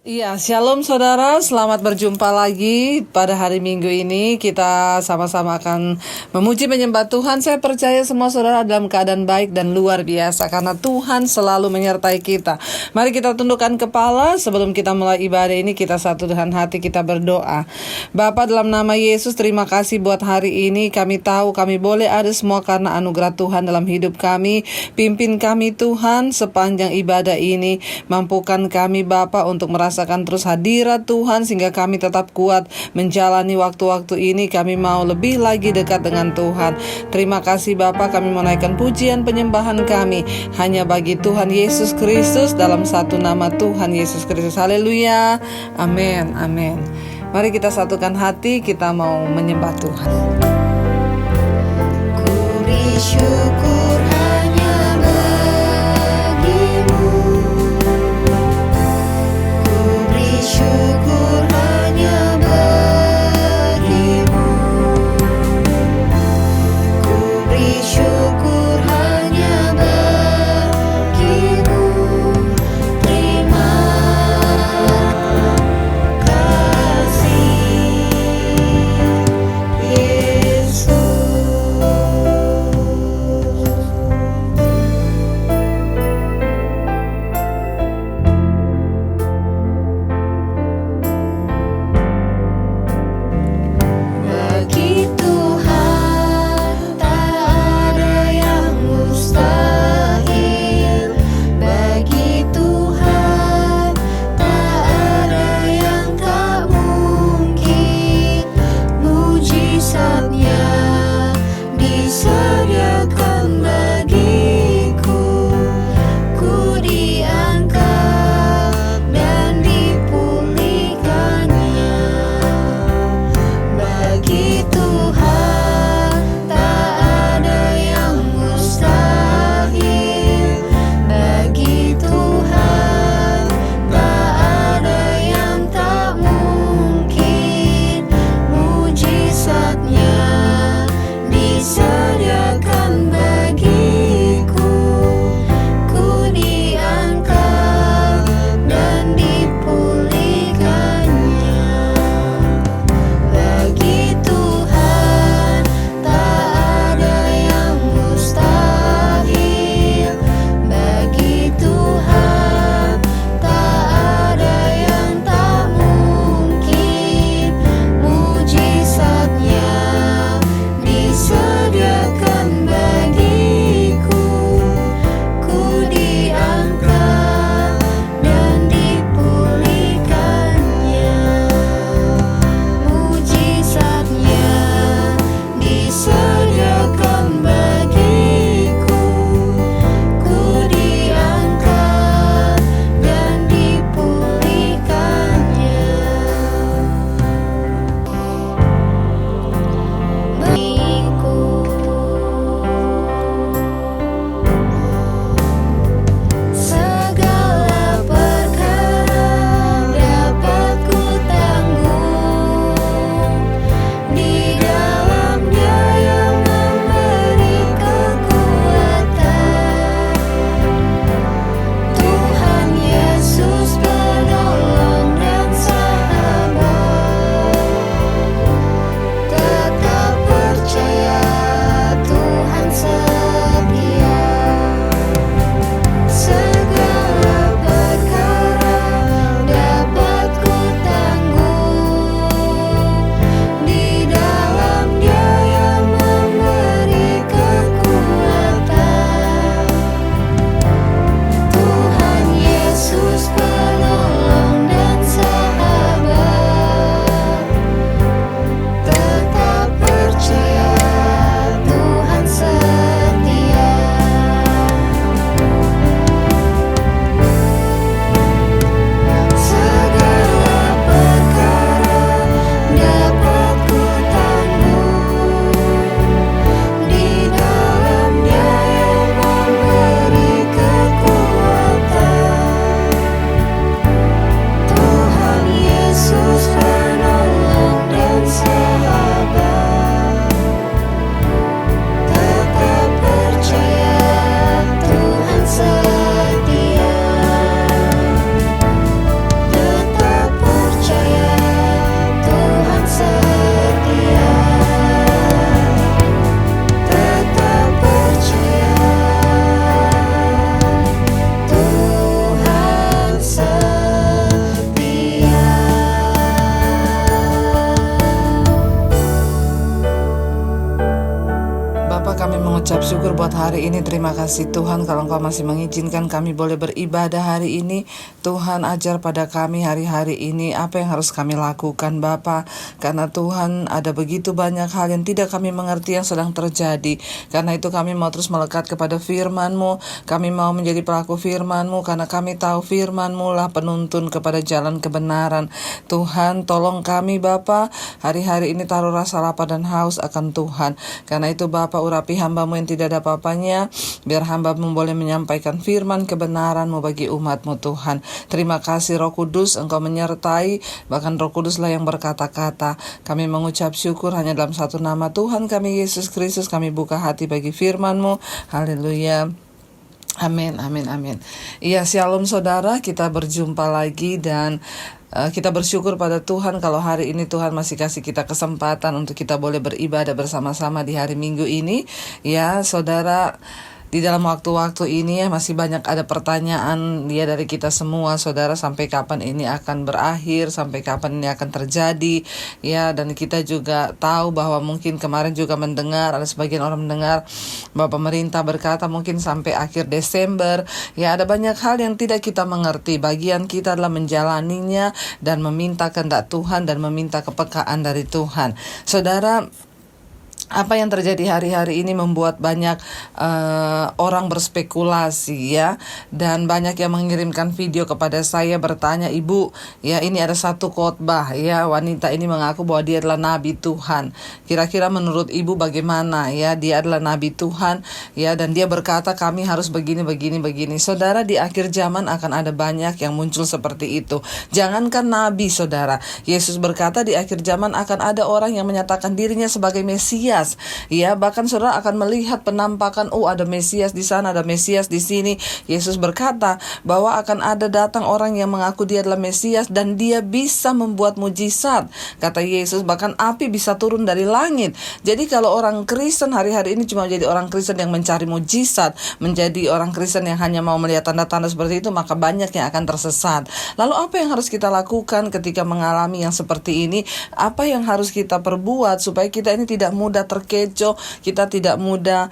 Iya, shalom saudara, selamat berjumpa lagi pada hari Minggu ini. Kita sama-sama akan memuji menyembah Tuhan. Saya percaya semua saudara dalam keadaan baik dan luar biasa karena Tuhan selalu menyertai kita. Mari kita tundukkan kepala sebelum kita mulai ibadah ini. Kita satu dengan hati, kita berdoa. Bapa, dalam nama Yesus, terima kasih buat hari ini. Kami tahu kami boleh ada semua karena anugerah Tuhan dalam hidup kami. Pimpin kami Tuhan sepanjang ibadah ini. Mampukan kami Bapa untuk merasakan terus hadirat Tuhan sehingga kami tetap kuat menjalani waktu-waktu ini. Kami mau lebih lagi dekat dengan Tuhan. Terima kasih Bapa, kami menaikkan pujian penyembahan kami hanya bagi Tuhan Yesus Kristus, dalam satu nama Tuhan Yesus Kristus. Haleluya. Amin. Amin. Mari kita satukan hati, kita mau menyembah Tuhan. Ku bersyukur hanya bagimu, ku bersyukur hanya bagimu, ku bersyukur hanya bagimu. Terima kasih Yesus. buat hari ini. Terima kasih Tuhan kalau Engkau masih mengizinkan kami boleh beribadah hari ini. Tuhan, ajar pada kami hari-hari ini apa yang harus kami lakukan Bapa. Karena Tuhan, ada begitu banyak hal yang tidak kami mengerti yang sedang terjadi. Karena itu kami mau terus melekat kepada firman-Mu. Kami mau menjadi pelaku firman-Mu karena kami tahu firman-Mu lah penuntun kepada jalan kebenaran. Tuhan, tolong kami Bapa, hari-hari ini taruh rasa lapar dan haus akan Tuhan. Karena itu Bapa, urapi hamba-Mu yang tidak ada apa-apanya, biar hamba-Mu boleh menyampaikan firman kebenaran-Mu bagi umat-Mu Tuhan. Terima kasih Roh Kudus, Engkau menyertai, bahkan Roh Kudus lah yang berkata-kata. Kami mengucap syukur hanya dalam satu nama Tuhan kami Yesus Kristus. Kami buka hati bagi firman-Mu. Haleluya. Amin, amin, amin. Iya, shalom saudara, kita berjumpa lagi dan kita bersyukur pada Tuhan kalau hari ini Tuhan masih kasih kita kesempatan untuk kita boleh beribadah bersama-sama di hari Minggu ini. Ya saudara, di dalam waktu-waktu ini masih banyak ada pertanyaan dari kita semua saudara, sampai kapan ini akan berakhir, sampai kapan ini akan terjadi ya. Dan kita juga tahu bahwa mungkin kemarin juga mendengar, ada sebagian orang mendengar bahwa pemerintah berkata mungkin sampai akhir Desember. Ya, ada banyak hal yang tidak kita mengerti. Bagian kita adalah menjalaninya dan meminta kehendak Tuhan dan meminta kepekaan dari Tuhan. Saudara, apa yang terjadi hari-hari ini membuat banyak orang berspekulasi ya, dan banyak yang mengirimkan video kepada saya bertanya, Ibu, ya ini ada satu khotbah ya, wanita ini mengaku bahwa dia adalah nabi Tuhan. Kira-kira menurut Ibu bagaimana ya? Dia adalah nabi Tuhan ya, dan dia berkata kami harus begini. Saudara, di akhir zaman akan ada banyak yang muncul seperti itu. Jangankan nabi saudara, Yesus berkata di akhir zaman akan ada orang yang menyatakan dirinya sebagai Mesias. Ya, bahkan saudara akan melihat penampakan, ada Mesias di sana, ada Mesias di sini. Yesus berkata bahwa akan ada datang orang yang mengaku dia adalah Mesias dan dia bisa membuat mujizat. Kata Yesus, bahkan api bisa turun dari langit. Jadi kalau orang Kristen hari-hari ini cuma jadi orang Kristen yang mencari mujizat, menjadi orang Kristen yang hanya mau melihat tanda-tanda seperti itu, maka banyak yang akan tersesat. Lalu apa yang harus kita lakukan ketika mengalami yang seperti ini? Apa yang harus kita perbuat supaya kita ini tidak mudah terkecoh, kita tidak mudah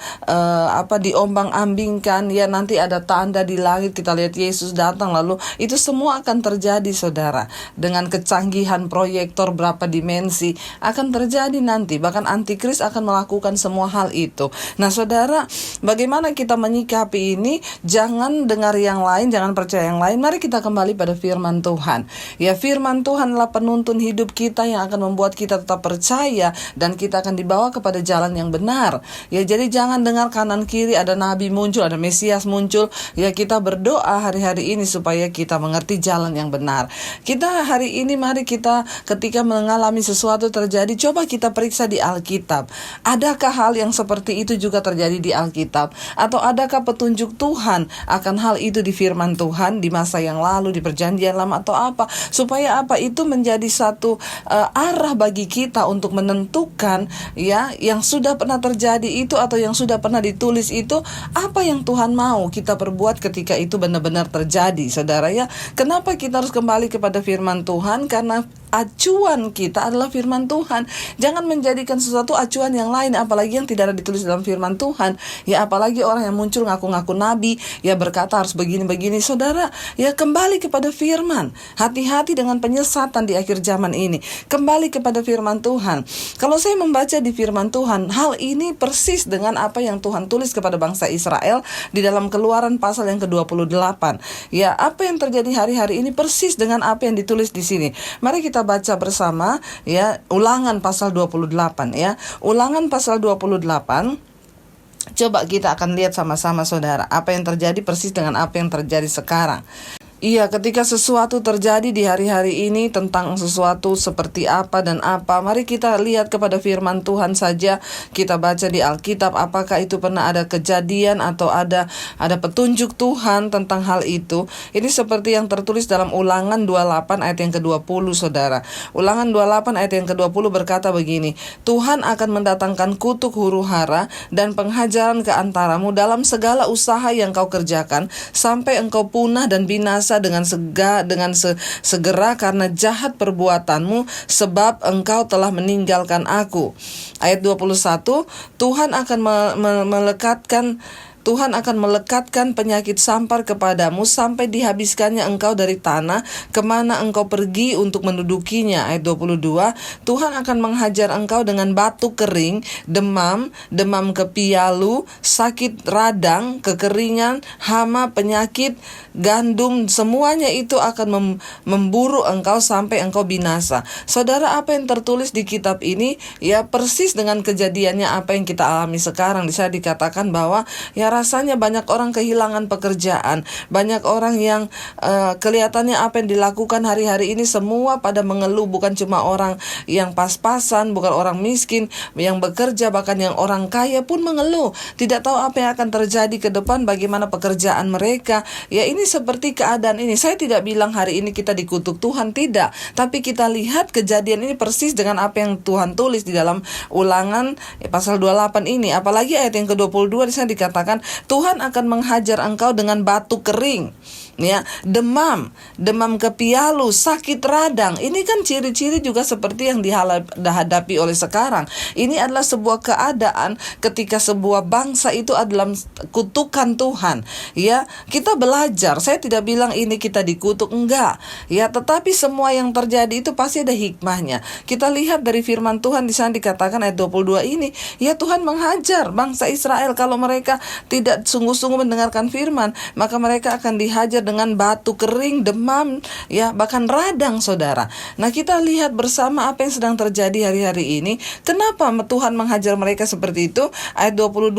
diombang-ambingkan ya. Nanti ada tanda di langit, kita lihat Yesus datang, lalu itu semua akan terjadi saudara. Dengan kecanggihan proyektor berapa dimensi akan terjadi nanti, bahkan antikris akan melakukan semua hal itu. Nah saudara, bagaimana kita menyikapi ini? Jangan dengar yang lain, jangan percaya yang lain. Mari kita kembali pada firman Tuhan. Ya, firman Tuhan adalah penuntun hidup kita yang akan membuat kita tetap percaya dan kita akan dibawa kepada jalan yang benar. Ya, jadi jangan dengar kanan kiri ada nabi muncul, ada Mesias muncul. Ya, kita berdoa hari-hari ini supaya kita mengerti jalan yang benar. Kita hari ini mari kita ketika mengalami sesuatu terjadi, coba kita periksa di Alkitab. Adakah hal yang seperti itu juga terjadi di Alkitab? Atau adakah petunjuk Tuhan akan hal itu di firman Tuhan di masa yang lalu, di perjanjian lama atau apa? Supaya apa itu menjadi satu arah bagi kita untuk menentukan ya, yang sudah pernah terjadi itu atau yang sudah pernah ditulis itu, apa yang Tuhan mau kita perbuat ketika itu benar-benar terjadi saudara ya. Kenapa kita harus kembali kepada firman Tuhan? Karena acuan kita adalah firman Tuhan. Jangan menjadikan sesuatu acuan yang lain, apalagi yang tidak ada ditulis dalam firman Tuhan. Ya, apalagi orang yang muncul ngaku-ngaku nabi, ya berkata harus begini-begini. Saudara, ya kembali kepada firman. Hati-hati dengan penyesatan di akhir zaman ini. Kembali kepada firman Tuhan. Kalau saya membaca di firman Tuhan, hal ini persis dengan apa yang Tuhan tulis kepada bangsa Israel di dalam Keluaran pasal yang ke-28. Ya, apa yang terjadi hari-hari ini persis dengan apa yang ditulis di sini. Mari kita baca bersama ya, Ulangan pasal 28 ya. Ulangan pasal 28. Coba kita akan lihat sama-sama saudara, apa yang terjadi persis dengan apa yang terjadi sekarang. Iya, ketika sesuatu terjadi di hari-hari ini tentang sesuatu seperti apa dan apa, mari kita lihat kepada firman Tuhan saja. Kita baca di Alkitab, apakah itu pernah ada kejadian atau ada petunjuk Tuhan tentang hal itu. Ini seperti yang tertulis dalam Ulangan 28 ayat yang ke-20 saudara. Ulangan 28 ayat yang ke-20 berkata begini, Tuhan akan mendatangkan kutuk huru-hara dan penghajaran ke antaramu dalam segala usaha yang kau kerjakan, sampai engkau punah dan binasa binasa dengan segera karena jahat perbuatanmu, sebab engkau telah meninggalkan aku. Ayat 21, Tuhan akan melekatkan penyakit sampar kepadamu sampai dihabiskannya engkau dari tanah kemana engkau pergi untuk mendudukinya. Ayat 22, Tuhan akan menghajar engkau dengan batu kering, demam kepialu, sakit radang, kekeringan, hama, penyakit, gandum, semuanya itu akan memburu engkau sampai engkau binasa. Saudara, apa yang tertulis di kitab ini ya persis dengan kejadiannya apa yang kita alami sekarang. Bisa dikatakan bahwa ya rasanya banyak orang kehilangan pekerjaan, banyak orang yang kelihatannya apa yang dilakukan hari-hari ini semua pada mengeluh. Bukan cuma orang yang pas-pasan, bukan orang miskin yang bekerja, bahkan yang orang kaya pun mengeluh. Tidak tahu apa yang akan terjadi ke depan, bagaimana pekerjaan mereka. Ya, ini seperti keadaan ini. Saya tidak bilang hari ini kita dikutuk Tuhan, tidak. Tapi kita lihat kejadian ini persis dengan apa yang Tuhan tulis di dalam Ulangan pasal 28 ini. Apalagi ayat yang ke-22 di sana dikatakan Tuhan akan menghajar engkau dengan batu kering, ya, demam kepialu, sakit radang. Ini kan ciri-ciri juga seperti yang dihadapi oleh sekarang. Ini adalah sebuah keadaan ketika sebuah bangsa itu adalah kutukan Tuhan. Ya, kita belajar. Saya tidak bilang ini kita dikutuk, enggak. Ya, tetapi semua yang terjadi itu pasti ada hikmahnya. Kita lihat dari firman Tuhan di sana dikatakan ayat 22 ini, ya Tuhan menghajar bangsa Israel kalau mereka tidak sungguh-sungguh mendengarkan firman, maka mereka akan dihajar dengan batu kering, demam, ya bahkan radang, saudara. Nah, kita lihat bersama apa yang sedang terjadi hari-hari ini. Kenapa Tuhan menghajar mereka seperti itu? Ayat 20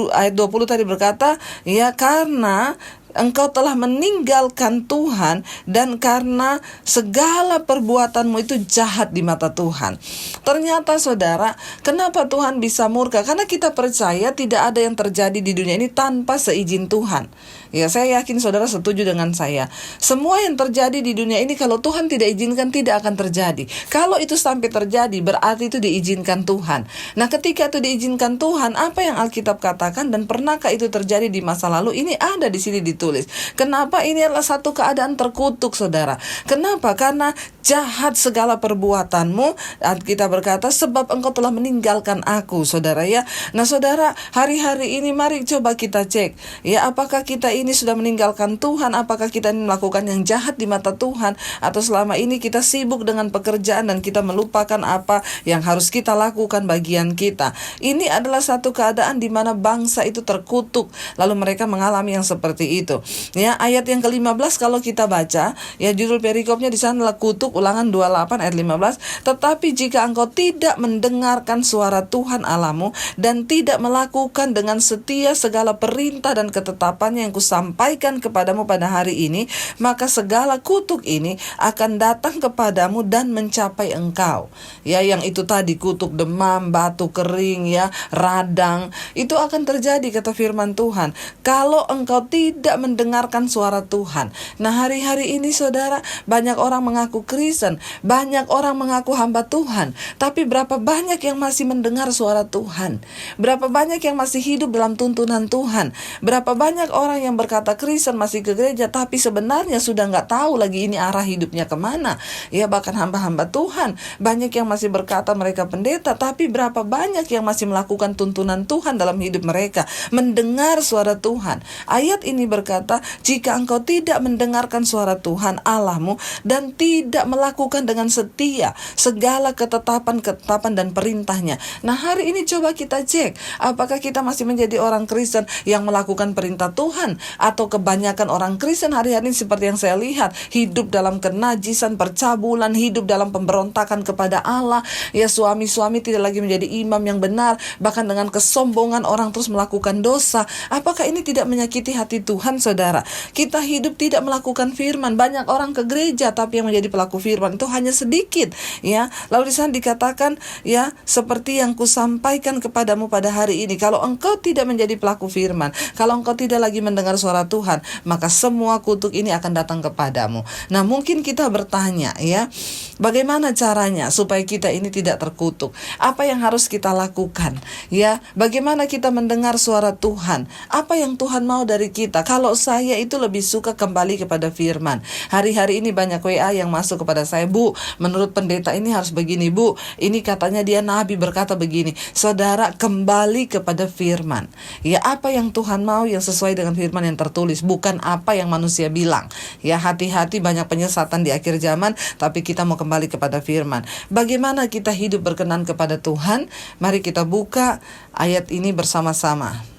tadi berkata, ya karena engkau telah meninggalkan Tuhan dan karena segala perbuatanmu itu jahat di mata Tuhan. Ternyata saudara, kenapa Tuhan bisa murka? Karena kita percaya tidak ada yang terjadi di dunia ini tanpa seizin Tuhan. Ya, saya yakin saudara setuju dengan saya. Semua yang terjadi di dunia ini kalau Tuhan tidak izinkan tidak akan terjadi. Kalau itu sampai terjadi berarti itu diizinkan Tuhan. Nah, ketika itu diizinkan Tuhan, apa yang Alkitab katakan dan pernahkah itu terjadi di masa lalu? Ini ada di sini ditulis. Kenapa? Ini adalah satu keadaan terkutuk, saudara. Kenapa? Karena jahat segala perbuatanmu. Kita berkata sebab engkau telah meninggalkan aku, saudara, ya. Nah, saudara, hari-hari ini mari coba kita cek, ya, apakah kita ini sudah meninggalkan Tuhan? Apakah kita ini melakukan yang jahat di mata Tuhan? Atau selama ini kita sibuk dengan pekerjaan dan kita melupakan apa yang harus kita lakukan bagian kita? Ini adalah satu keadaan di mana bangsa itu terkutuk, lalu mereka mengalami yang seperti itu. Ya, ayat yang ke-15 kalau kita baca, ya judul perikopnya di sana adalah kutuk, Ulangan 28 ayat 15. Tetapi jika engkau tidak mendengarkan suara Tuhan Allahmu dan tidak melakukan dengan setia segala perintah dan ketetapannya yang kusampaikan kepadamu pada hari ini, maka segala kutuk ini akan datang kepadamu dan mencapai engkau. Ya, yang itu tadi kutuk demam, batu kering, ya, radang, itu akan terjadi kata firman Tuhan kalau engkau tidak mendengarkan suara Tuhan. Nah, hari-hari ini saudara, banyak orang mengaku Kristen, banyak orang mengaku hamba Tuhan, tapi berapa banyak yang masih mendengar suara Tuhan? Berapa banyak yang masih hidup dalam tuntunan Tuhan? Berapa banyak orang yang berkata Kristen masih ke gereja, tapi sebenarnya sudah nggak tahu lagi ini arah hidupnya kemana? Ya, bahkan hamba-hamba Tuhan, banyak yang masih berkata mereka pendeta, tapi berapa banyak yang masih melakukan tuntunan Tuhan dalam hidup mereka, mendengar suara Tuhan. Ayat ini berkata, jika engkau tidak mendengarkan suara Tuhan Allahmu dan tidak melakukan dengan setia segala ketetapan dan perintahnya. Nah, hari ini coba kita cek, apakah kita masih menjadi orang Kristen yang melakukan perintah Tuhan, atau kebanyakan orang Kristen hari-hari ini seperti yang saya lihat, hidup dalam kenajisan, percabulan, hidup dalam pemberontakan kepada Allah. Ya, suami-suami tidak lagi menjadi imam yang benar, bahkan dengan kesombongan orang terus melakukan dosa. Apakah ini tidak menyakiti hati Tuhan, saudara? Kita hidup tidak melakukan firman. Banyak orang ke gereja tapi yang menjadi pelaku firman itu hanya sedikit, ya. Lalu di sana dikatakan, ya, seperti yang kusampaikan kepadamu pada hari ini, kalau engkau tidak menjadi pelaku firman, kalau engkau tidak lagi mendengar suara Tuhan, maka semua kutuk ini akan datang kepadamu. Nah, mungkin kita bertanya, ya, bagaimana caranya supaya kita ini tidak terkutuk? Apa yang harus kita lakukan? Ya, bagaimana kita mendengar suara Tuhan? Apa yang Tuhan mau dari kita? Kalau kalau saya itu lebih suka kembali kepada firman. Hari-hari ini banyak WA yang masuk kepada saya, Bu, menurut pendeta ini harus begini, Bu, ini katanya dia nabi berkata begini. Saudara, kembali kepada firman. Ya, apa yang Tuhan mau yang sesuai dengan firman yang tertulis, bukan apa yang manusia bilang. Ya, hati-hati, banyak penyesatan di akhir zaman, tapi kita mau kembali kepada firman. Bagaimana kita hidup berkenan kepada Tuhan? Mari kita buka ayat ini bersama-sama.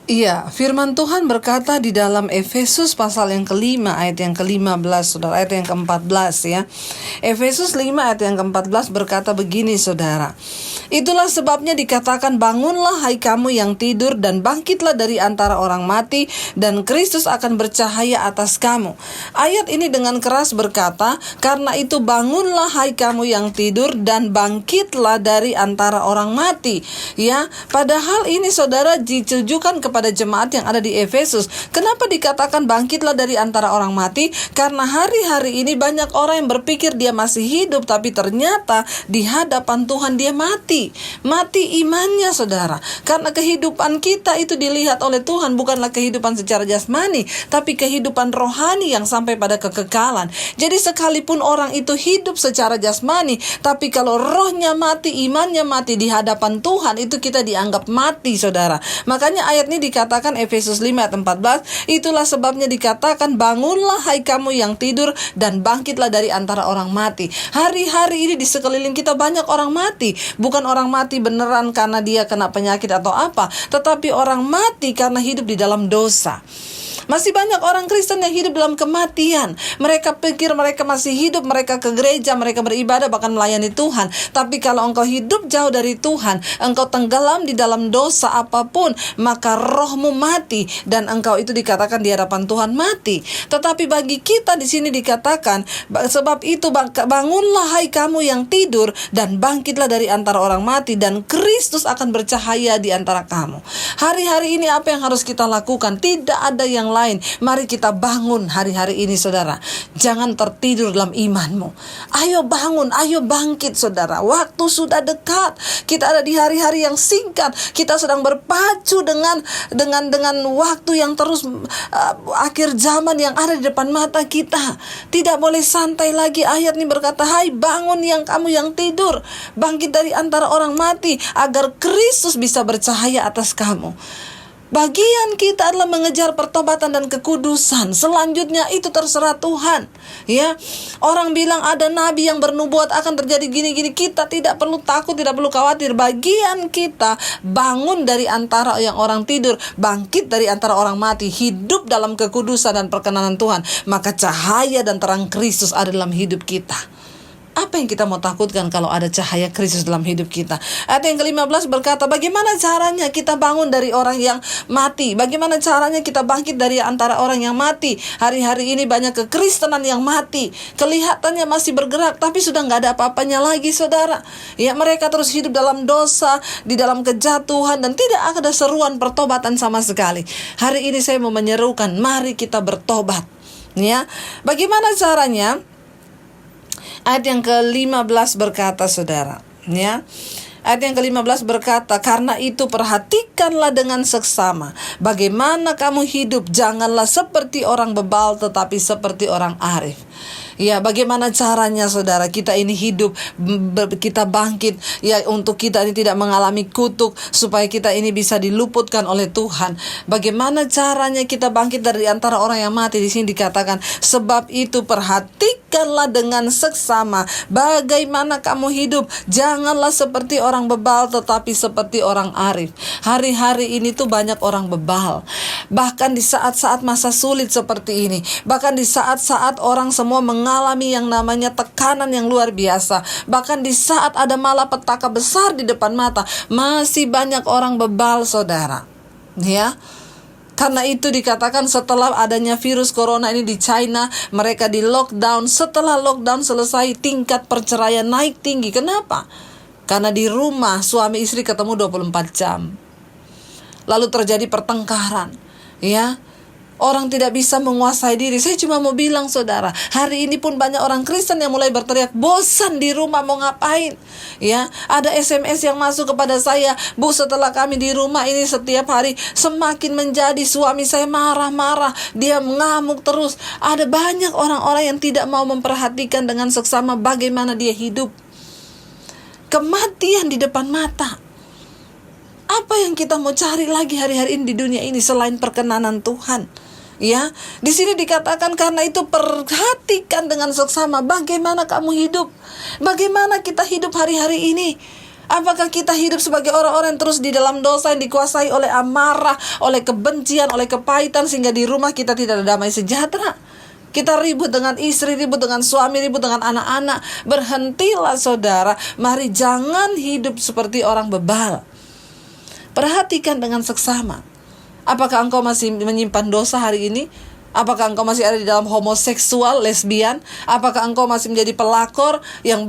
Iya, firman Tuhan berkata di dalam Efesus pasal yang kelima ayat yang ke-15, saudara, ayat yang ke-14 ya. Efesus 5 ayat yang ke-14 berkata begini, saudara. Itulah sebabnya dikatakan, bangunlah hai kamu yang tidur dan bangkitlah dari antara orang mati dan Kristus akan bercahaya atas kamu. Ayat ini dengan keras berkata, karena itu bangunlah hai kamu yang tidur dan bangkitlah dari antara orang mati. Ya, padahal ini saudara ditujukan kepada jemaat yang ada di Efesus. Kenapa dikatakan bangkitlah dari antara orang mati? Karena hari-hari ini banyak orang yang berpikir dia masih hidup, tapi ternyata di hadapan Tuhan dia mati. Mati imannya, saudara. Karena kehidupan kita itu dilihat oleh Tuhan bukanlah kehidupan secara jasmani, tapi kehidupan rohani yang sampai pada kekekalan. Jadi sekalipun orang itu hidup secara jasmani, tapi kalau rohnya mati, imannya mati di hadapan Tuhan, itu kita dianggap mati, saudara. Makanya ayat ini dikatakan Efesus 5 ayat 14, itulah sebabnya dikatakan, bangunlah hai kamu yang tidur dan bangkitlah dari antara orang mati. Hari-hari ini di sekeliling kita banyak orang mati. Bukan orang mati beneran karena dia kena penyakit atau apa, tetapi orang mati karena hidup di dalam dosa. Masih banyak orang Kristen yang hidup dalam kematian. Mereka pikir mereka masih hidup, mereka ke gereja, mereka beribadah, bahkan melayani Tuhan. Tapi kalau engkau hidup jauh dari Tuhan, engkau tenggelam di dalam dosa apapun, maka rohmu mati dan engkau itu dikatakan di hadapan Tuhan mati. Tetapi bagi kita di sini dikatakan, sebab itu bangunlah hai kamu yang tidur dan bangkitlah dari antara orang mati dan Kristus akan bercahaya di antara kamu. Hari-hari ini apa yang harus kita lakukan? Tidak ada yang lain. Mari kita bangun hari-hari ini, saudara. Jangan tertidur dalam imanmu. Ayo bangun, ayo bangkit, saudara. Waktu sudah dekat. Kita ada di hari-hari yang singkat. Kita sedang berpacu dengan waktu yang terus akhir zaman yang ada di depan mata kita. Tidak boleh santai lagi. Ayat ini berkata, hai bangun yang kamu yang tidur, bangkit dari antara orang mati, agar Kristus bisa bercahaya atas kamu. Bagian kita adalah mengejar pertobatan dan kekudusan. Selanjutnya itu terserah Tuhan. Ya, orang bilang ada nabi yang bernubuat akan terjadi gini-gini. Kita tidak perlu takut, tidak perlu khawatir. Bagian kita bangun dari antara yang orang tidur, bangkit dari antara orang mati, hidup dalam kekudusan dan perkenanan Tuhan. Maka cahaya dan terang Kristus ada dalam hidup kita. Apa yang kita mau takutkan kalau ada cahaya Kristus dalam hidup kita? Ayat yang ke-15 berkata, bagaimana caranya kita bangun dari orang yang mati? Bagaimana caranya kita bangkit dari antara orang yang mati? Hari-hari ini banyak kekristenan yang mati. Kelihatannya masih bergerak, tapi sudah gak ada apa-apanya lagi, saudara. Ya, mereka terus hidup dalam dosa, di dalam kejatuhan, dan tidak ada seruan pertobatan sama sekali. Hari ini saya mau menyerukan, mari kita bertobat. Ya, bagaimana caranya? Ayat yang ke-15 berkata, saudara, ya. Ayat yang ke-15 berkata, karena itu perhatikanlah dengan seksama bagaimana kamu hidup, janganlah seperti orang bebal tetapi seperti orang arif. Ya, bagaimana caranya, saudara, kita ini hidup, kita bangkit, ya, untuk kita ini tidak mengalami kutuk, supaya kita ini bisa diluputkan oleh Tuhan. Bagaimana caranya kita bangkit dari antara orang yang mati? Di sini dikatakan, sebab itu perhatikanlah dengan seksama bagaimana kamu hidup, janganlah seperti orang bebal tetapi seperti orang arif. Hari-hari ini tuh banyak orang bebal. Bahkan di saat-saat masa sulit seperti ini, bahkan di saat-saat orang semua mengalami yang namanya tekanan yang luar biasa, bahkan di saat ada malapetaka besar di depan mata, masih banyak orang bebal, saudara. Ya, karena itu dikatakan setelah adanya virus corona ini di China, mereka di lockdown. Setelah lockdown selesai, tingkat perceraian naik tinggi. Kenapa? Karena di rumah suami istri ketemu 24 jam. Lalu terjadi pertengkaran. Ya, Orang tidak bisa menguasai diri. Saya cuma mau bilang saudara, hari ini pun banyak orang Kristen yang mulai berteriak, bosan di rumah mau ngapain. Ya, ada SMS yang masuk kepada saya, Bu, setelah kami di rumah ini setiap hari semakin menjadi suami saya marah-marah, dia mengamuk terus. Ada banyak orang-orang yang tidak mau memperhatikan dengan seksama bagaimana dia hidup. Kematian di depan mata. Apa yang kita mau cari lagi hari-hari ini di dunia ini selain perkenanan Tuhan? Ya, di sini dikatakan karena itu perhatikan dengan seksama bagaimana kamu hidup. Bagaimana kita hidup hari-hari ini? Apakah kita hidup sebagai orang-orang yang terus di dalam dosa yang dikuasai oleh amarah, oleh kebencian, oleh kepahitan sehingga di rumah kita tidak ada damai sejahtera? Kita ribut dengan istri, ribut dengan suami, ribut dengan anak-anak. Berhentilah saudara, mari jangan hidup seperti orang bebal. Perhatikan dengan seksama. Apakah engkau masih menyimpan dosa hari ini? Apakah engkau masih ada di dalam homoseksual, lesbian? Apakah engkau masih menjadi pelakor yang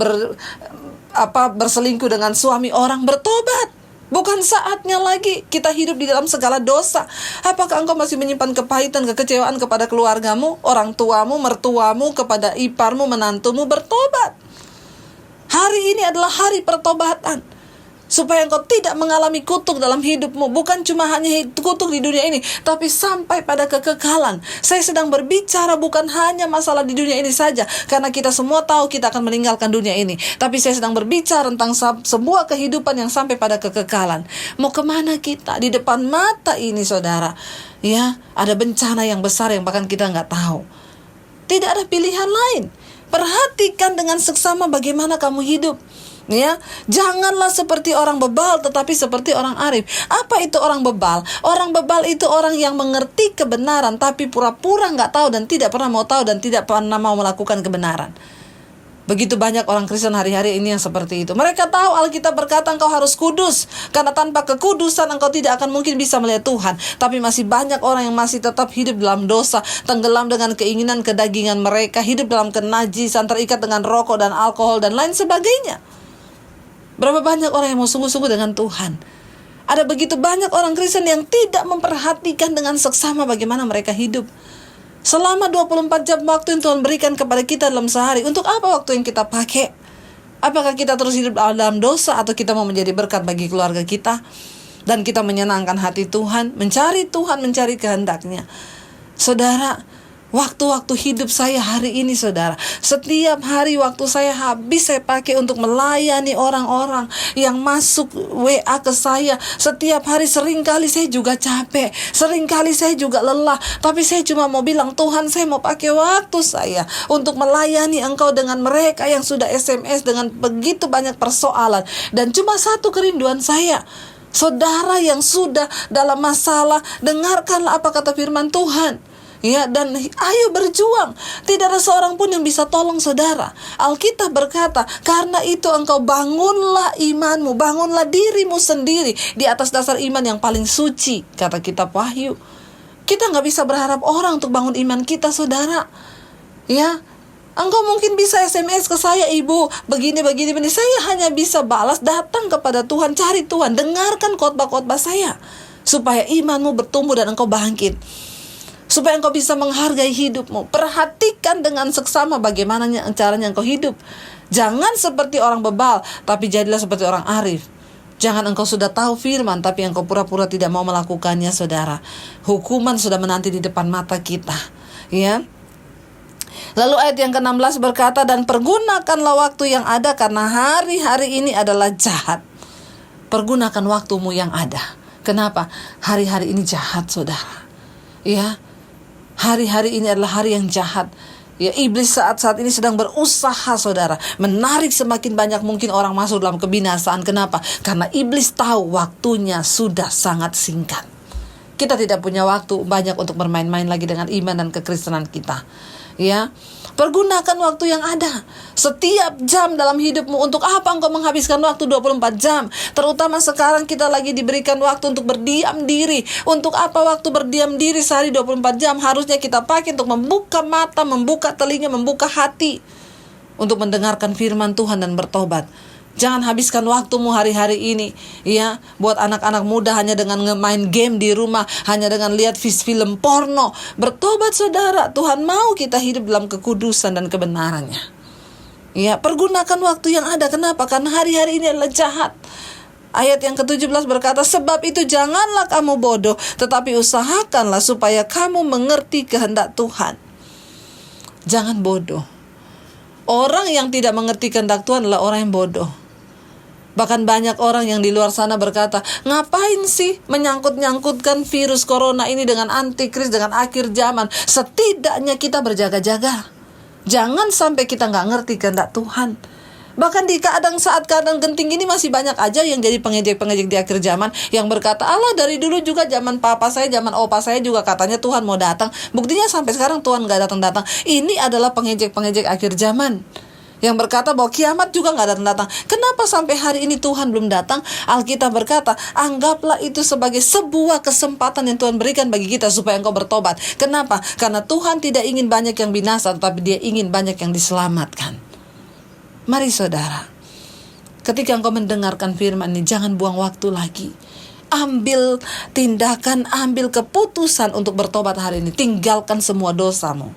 berselingkuh dengan suami orang? Bertobat. Bukan saatnya lagi kita hidup di dalam segala dosa. Apakah engkau masih menyimpan kepahitan, kekecewaan kepada keluargamu, orang tuamu, mertuamu, kepada iparmu, menantumu? Bertobat. Hari ini adalah hari pertobatan. Supaya engkau tidak mengalami kutuk dalam hidupmu. Bukan cuma hanya kutuk di dunia ini, tapi sampai pada kekekalan. Saya sedang berbicara bukan hanya masalah di dunia ini saja, karena kita semua tahu kita akan meninggalkan dunia ini. Tapi saya sedang berbicara tentang sebuah kehidupan yang sampai pada kekekalan. Mau kemana kita? Di depan mata ini saudara, ya, ada bencana yang besar yang bahkan kita nggak tahu. Tidak ada pilihan lain. Perhatikan dengan seksama bagaimana kamu hidup. Ya, janganlah seperti orang bebal tetapi seperti orang arif. Apa itu orang bebal? Orang bebal itu orang yang mengerti kebenaran tapi pura-pura nggak tahu dan tidak pernah mau tahu dan tidak pernah mau melakukan kebenaran. Begitu banyak orang Kristen hari-hari ini yang seperti itu. Mereka tahu Alkitab berkata engkau harus kudus, karena tanpa kekudusan engkau tidak akan mungkin bisa melihat Tuhan. Tapi masih banyak orang yang masih tetap hidup dalam dosa, tenggelam dengan keinginan kedagingan mereka, hidup dalam kenajisan, terikat dengan rokok dan alkohol dan lain sebagainya. Berapa banyak orang yang mau sungguh-sungguh dengan Tuhan. Ada begitu banyak orang Kristen yang tidak memperhatikan dengan seksama bagaimana mereka hidup. Selama 24 jam waktu yang Tuhan berikan kepada kita dalam sehari, untuk apa waktu yang kita pakai? Apakah kita terus hidup dalam dosa atau kita mau menjadi berkat bagi keluarga kita? Dan kita menyenangkan hati Tuhan, mencari Tuhan, mencari kehendaknya. Saudara, waktu-waktu hidup saya hari ini saudara, setiap hari waktu saya habis saya pakai untuk melayani orang-orang yang masuk WA ke saya. Setiap hari seringkali saya juga capek, seringkali saya juga lelah, tapi saya cuma mau bilang, Tuhan, saya mau pakai waktu saya untuk melayani Engkau dengan mereka yang sudah SMS dengan begitu banyak persoalan. Dan cuma satu kerinduan saya, saudara yang sudah dalam masalah, dengarkanlah apa kata firman Tuhan. Ya, dan ayo berjuang. Tidak ada seorang pun yang bisa tolong saudara. Alkitab berkata, karena itu engkau bangunlah imanmu, bangunlah dirimu sendiri di atas dasar iman yang paling suci, kata kitab Wahyu. Kita gak bisa berharap orang untuk bangun iman kita saudara. Ya, engkau mungkin bisa SMS ke saya, Ibu, begini. Saya hanya bisa balas, datang kepada Tuhan, cari Tuhan, dengarkan khotbah-khotbah saya, supaya imanmu bertumbuh dan engkau bangkit, supaya engkau bisa menghargai hidupmu. Perhatikan dengan seksama bagaimana caranya engkau hidup. Jangan seperti orang bebal, tapi jadilah seperti orang arif. Jangan engkau sudah tahu firman, tapi engkau pura-pura tidak mau melakukannya saudara. Hukuman sudah menanti di depan mata kita. Ya. Lalu ayat yang ke-16 berkata, dan pergunakanlah waktu yang ada karena hari-hari ini adalah jahat. Pergunakan waktumu yang ada. Kenapa? Hari-hari ini jahat saudara. Ya. Hari-hari ini adalah hari yang jahat. Ya, iblis saat-saat ini sedang berusaha saudara, menarik semakin banyak mungkin orang masuk dalam kebinasaan. Kenapa? Karena iblis tahu waktunya sudah sangat singkat. Kita tidak punya waktu banyak untuk bermain-main lagi dengan iman dan kekristenan kita. Ya, pergunakan waktu yang ada. Setiap jam dalam hidupmu, untuk apa engkau menghabiskan waktu 24 jam? Terutama sekarang kita lagi diberikan waktu untuk berdiam diri. Untuk apa waktu berdiam diri sehari 24 jam? Harusnya kita pakai untuk membuka mata, membuka telinga, membuka hati, untuk mendengarkan firman Tuhan dan bertobat. Jangan habiskan waktumu hari-hari ini ya buat anak-anak muda hanya dengan main game di rumah, hanya dengan lihat film porno. Bertobat saudara, Tuhan mau kita hidup dalam kekudusan dan kebenarannya. Ya, pergunakan waktu yang ada. Kenapa? Karena hari-hari ini adalah jahat. Ayat yang ke-17 berkata, sebab itu janganlah kamu bodoh, tetapi usahakanlah supaya kamu mengerti kehendak Tuhan. Jangan bodoh. Orang yang tidak mengerti kehendak Tuhan adalah orang yang bodoh. Bahkan banyak orang yang di luar sana berkata, ngapain sih menyangkut-nyangkutkan virus corona ini dengan antikris, dengan akhir zaman. Setidaknya kita berjaga-jaga. Jangan sampai kita gak ngerti kehendak Tuhan. Bahkan di saat keadaan genting ini masih banyak aja yang jadi pengejek-pengejek di akhir zaman, yang berkata, Allah dari dulu juga zaman papa saya, zaman opa saya juga katanya Tuhan mau datang. Buktinya sampai sekarang Tuhan gak datang-datang. Ini adalah pengejek-pengejek akhir zaman yang berkata bahwa kiamat juga gak datang-datang. Kenapa sampai hari ini Tuhan belum datang? Alkitab berkata, anggaplah itu sebagai sebuah kesempatan yang Tuhan berikan bagi kita supaya engkau bertobat. Kenapa? Karena Tuhan tidak ingin banyak yang binasa, tetapi Dia ingin banyak yang diselamatkan. Mari saudara, ketika engkau mendengarkan firman ini, jangan buang waktu lagi. Ambil tindakan, ambil keputusan untuk bertobat hari ini. Tinggalkan semua dosamu.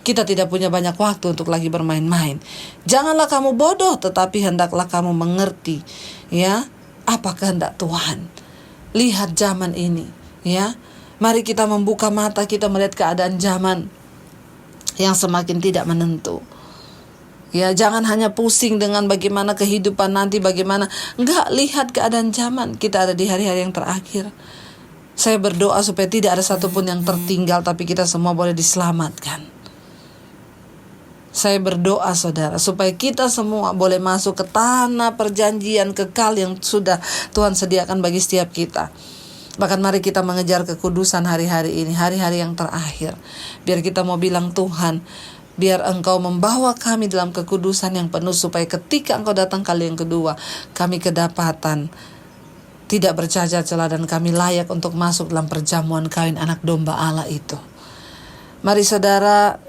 Kita tidak punya banyak waktu untuk lagi bermain-main. Janganlah kamu bodoh, tetapi hendaklah kamu mengerti ya apa kehendak Tuhan. Lihat zaman ini ya. Mari kita membuka mata kita melihat keadaan zaman yang semakin tidak menentu. Ya, jangan hanya pusing dengan bagaimana kehidupan nanti, bagaimana. Enggak, lihat keadaan zaman. Kita ada di hari-hari yang terakhir. Saya berdoa supaya tidak ada satupun yang tertinggal, tapi kita semua boleh diselamatkan. Saya berdoa saudara, supaya kita semua boleh masuk ke tanah perjanjian kekal yang sudah Tuhan sediakan bagi setiap kita. Bahkan mari kita mengejar kekudusan hari-hari ini, hari-hari yang terakhir. Biar kita mau bilang, Tuhan, biar Engkau membawa kami dalam kekudusan yang penuh, supaya ketika Engkau datang kali yang kedua, kami kedapatan tidak bercacat celah dan kami layak untuk masuk dalam perjamuan kawin anak domba Allah itu. Mari saudara,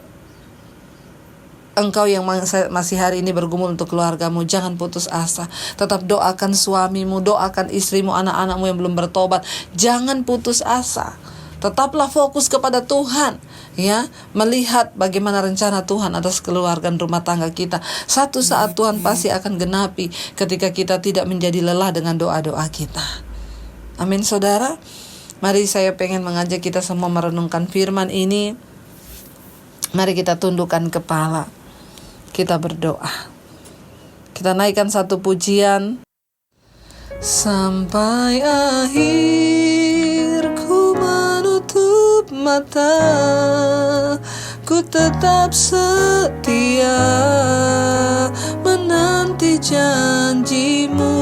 engkau yang masih hari ini bergumul untuk keluargamu, jangan putus asa. Tetap doakan suamimu, doakan istrimu, anak-anakmu yang belum bertobat. Jangan putus asa. Tetaplah fokus kepada Tuhan, ya, melihat bagaimana rencana Tuhan atas keluarga dan rumah tangga kita. Satu saat Tuhan pasti akan genapi ketika kita tidak menjadi lelah dengan doa-doa kita. Amin saudara. Mari saya pengen mengajak kita semua merenungkan firman ini. Mari kita tundukkan kepala. Kita berdoa. Kita naikkan satu pujian. Sampai akhir ku menutup mata, ku tetap setia menanti janjimu.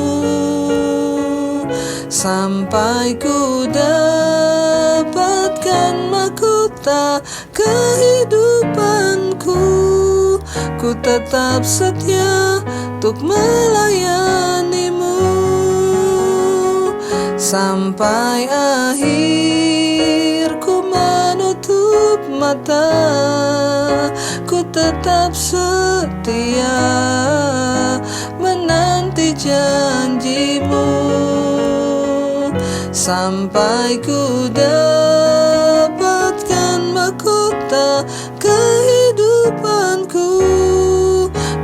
Sampai ku dapatkan mahkota kehidupanku, ku tetap setia untuk melayanimu. Sampai akhir ku menutup mata, ku tetap setia menanti janjimu. Sampai ku dapatkan mahkota kehidupanku,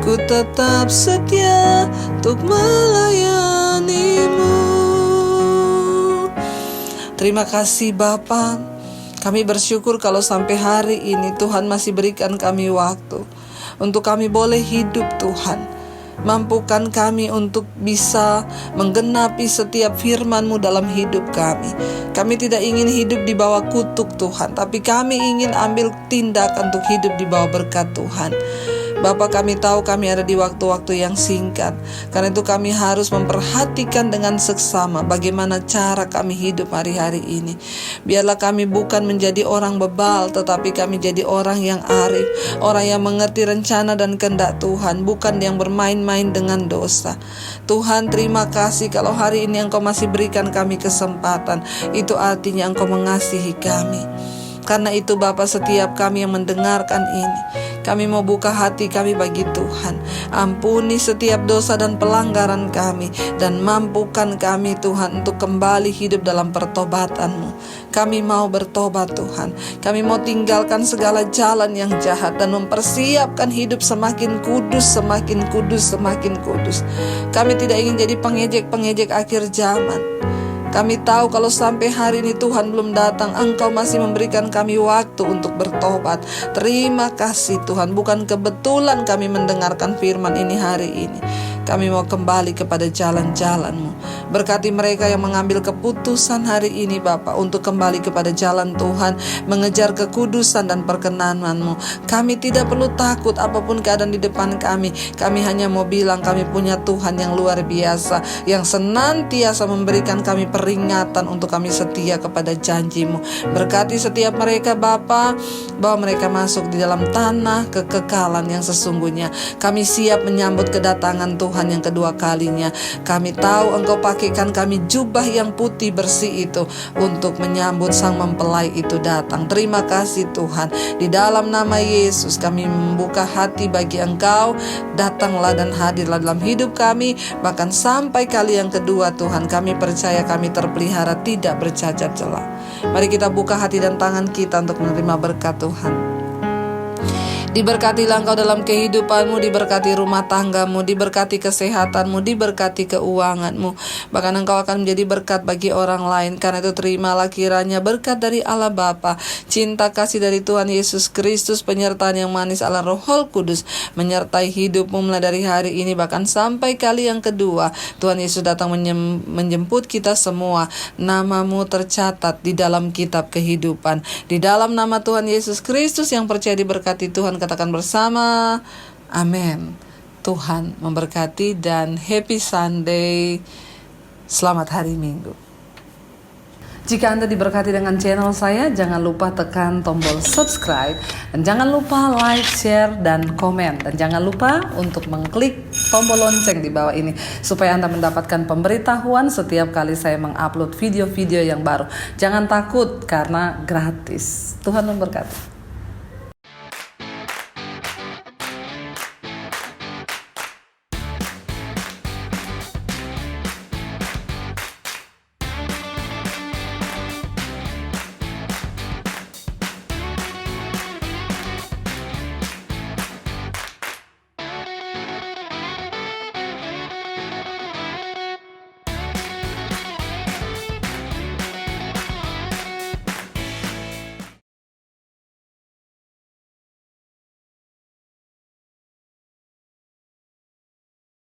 ku tetap setia untuk melayanimu. Terima kasih Bapa. Kami bersyukur kalau sampai hari ini Tuhan masih berikan kami waktu untuk kami boleh hidup Tuhan. Mampukan kami untuk bisa menggenapi setiap firman-Mu dalam hidup kami. Kami tidak ingin hidup di bawah kutuk Tuhan, tapi kami ingin ambil tindakan untuk hidup di bawah berkat Tuhan. Bapa, kami tahu kami ada di waktu-waktu yang singkat. Karena itu kami harus memperhatikan dengan seksama bagaimana cara kami hidup hari-hari ini. Biarlah kami bukan menjadi orang bebal, tetapi kami jadi orang yang arif, orang yang mengerti rencana dan kehendak Tuhan, bukan yang bermain-main dengan dosa. Tuhan, terima kasih kalau hari ini Engkau masih berikan kami kesempatan. Itu artinya Engkau mengasihi kami. Karena itu Bapa, setiap kami yang mendengarkan ini, Kami mau buka hati kami bagi Tuhan. Ampuni setiap dosa dan pelanggaran kami, dan mampukan kami Tuhan untuk kembali hidup dalam pertobatan-Mu. Kami mau bertobat Tuhan. Kami mau tinggalkan segala jalan yang jahat dan mempersiapkan hidup semakin kudus, semakin kudus, semakin kudus. Kami tidak ingin jadi pengejek-pengejek akhir zaman. Kami tahu kalau sampai hari ini Tuhan belum datang, Engkau masih memberikan kami waktu untuk bertobat. Terima kasih Tuhan, bukan kebetulan kami mendengarkan firman ini hari ini. Kami mau kembali kepada jalan-jalan-Mu. Berkati mereka yang mengambil keputusan hari ini Bapa untuk kembali kepada jalan Tuhan, mengejar kekudusan dan perkenan-Mu. Kami tidak perlu takut apapun keadaan di depan kami. Kami hanya mau bilang kami punya Tuhan yang luar biasa, yang senantiasa memberikan kami peringatan untuk kami setia kepada janji-Mu. Berkati setiap mereka Bapa, bahwa mereka masuk di dalam tanah kekekalan yang sesungguhnya. Kami siap menyambut kedatangan Tuhan yang kedua kalinya. Kami tahu Engkau pakaikan kami jubah yang putih bersih itu untuk menyambut sang mempelai itu datang. Terima kasih Tuhan. Di dalam nama Yesus kami membuka hati bagi Engkau. Datanglah dan hadirlah dalam hidup kami, bahkan sampai kali yang kedua Tuhan. Kami percaya kami terpelihara, tidak bercacat celah. Mari kita buka hati dan tangan kita untuk menerima berkat Tuhan. Diberkatilah Engkau dalam kehidupanmu, diberkati rumah tanggamu, diberkati kesehatanmu, diberkati keuanganmu. Bahkan Engkau akan menjadi berkat bagi orang lain. Karena itu terimalah kiranya berkat dari Allah Bapa, cinta kasih dari Tuhan Yesus Kristus, penyertaan yang manis Allah Roh Kudus menyertai hidupmu mulai dari hari ini bahkan sampai kali yang kedua. Tuhan Yesus datang menjemput kita semua. Namamu tercatat di dalam kitab kehidupan. Di dalam nama Tuhan Yesus Kristus yang percaya diberkati Tuhan, katakan bersama, amin. Tuhan memberkati dan happy Sunday. Selamat hari Minggu. Jika Anda diberkati dengan channel saya, jangan lupa tekan tombol subscribe, dan jangan lupa like, share, dan komen, dan jangan lupa untuk mengklik tombol lonceng di bawah ini supaya Anda mendapatkan pemberitahuan setiap kali saya mengupload video-video yang baru. Jangan takut karena gratis. Tuhan memberkati.